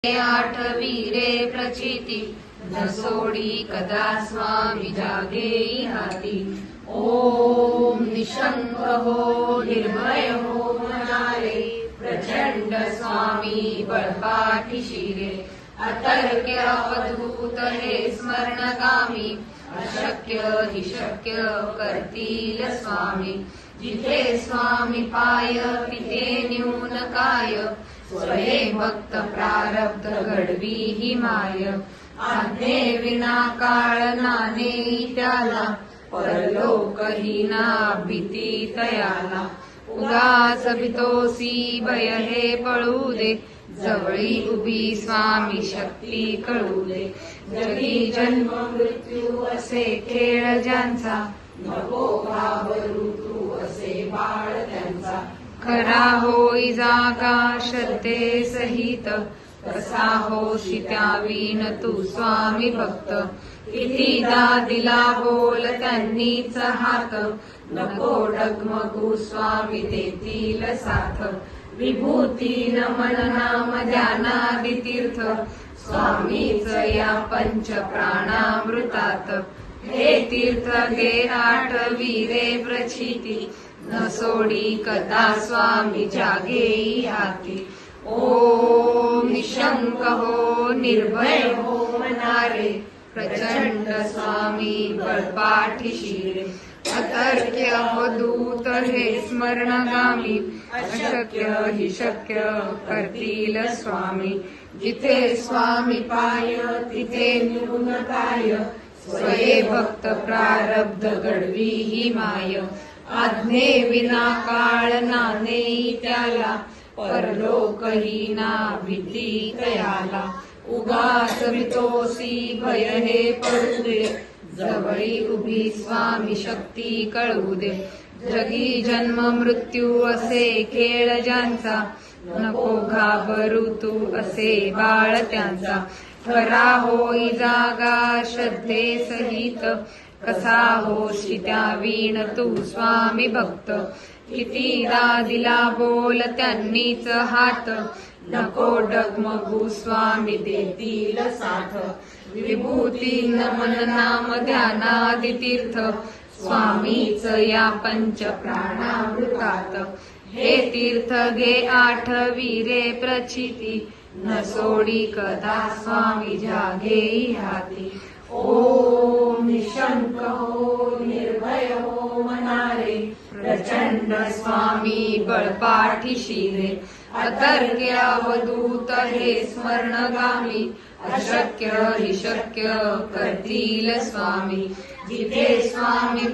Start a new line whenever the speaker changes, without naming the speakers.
आठवी रे प्रचिती न सोडी कदा स्वामी जागे हाती। ओम निशंक हो निर्भय हो मनारे प्रचंड स्वामी बळपाठीशी रे। अतर्क्य अवधूत हे स्मरणगामी अशक्य हि शक्य करतील स्वामी। जिथे स्वामी पाय तिथे न्यून काय स्वये भक्त प्रारब्ध घडवी ही माय। आज्ञे विना काळ नाने त्याला परलोक ही ना भीती तयाला। उगाच भितोसी भय हे पळू दे जवळी उभी स्वामी शक्ती कळू दे। जगी जन्म मृत्यू असे खेळ ज्यांचा नको घाबरू तू असे बाळ त्यांचा। खरा होई जागा श्रद्धे सहित कसा होशी त्यावीन तू स्वामी भक्त। कितीदा दिला बोल त्यांनीच हात नको डगमगू स्वामी देतील साथ। विभूती नमन नाम ध्यानादि तीर्थ स्वामीच या पंच प्राणामृतात। हे तीर्थ घे आठवी रे प्रचिती न सोडी कदा स्वामी जागे हाती। ओम निशंक हो निर्भय हो मनारे प्रचंड स्वामी बळपाठीशी रे। अतर्क्य अवधूत हे स्मरणगामी अशक्य हि शक्य करतील स्वामी। जिथे स्वामी पाय तिथे न्यून काय स्वये भक्त प्रारब्ध घडवी ही माय। आज्ञे विना काळ नाने त्याला परलोक ही ना भीती तयाला। उगाच भितोसी भय हे पडू दे जवळी उभी स्वामी शक्ती कळू दे। जगी जन्म मृत्यू असे खेळ ज्यांचा नको घाबरू तू असे बाळ त्यांचा। खरा होई जागा श्रद्धे सहित कसा होशी त्यावीन तू स्वामी भक्त। कितीदा दिला बोल त्यांनीच हात नको डगमगू स्वामी देतील साथ। विभूती नमन नाम ध्यानादि तीर्थ स्वामीच या पंच प्राणामृतात। हे तीर्थ घे आठवी रे प्रचिती न सोडी कदा स्वामी जागे हाती। ओम निशंक हो निर्भय हो मनारे प्रचंड स्वामी बळपाठीशी रे। अतर्क्य अवधूत हे स्मरणगामी अशक्य हि शक्य करतील स्वामी। जिथे स्वामी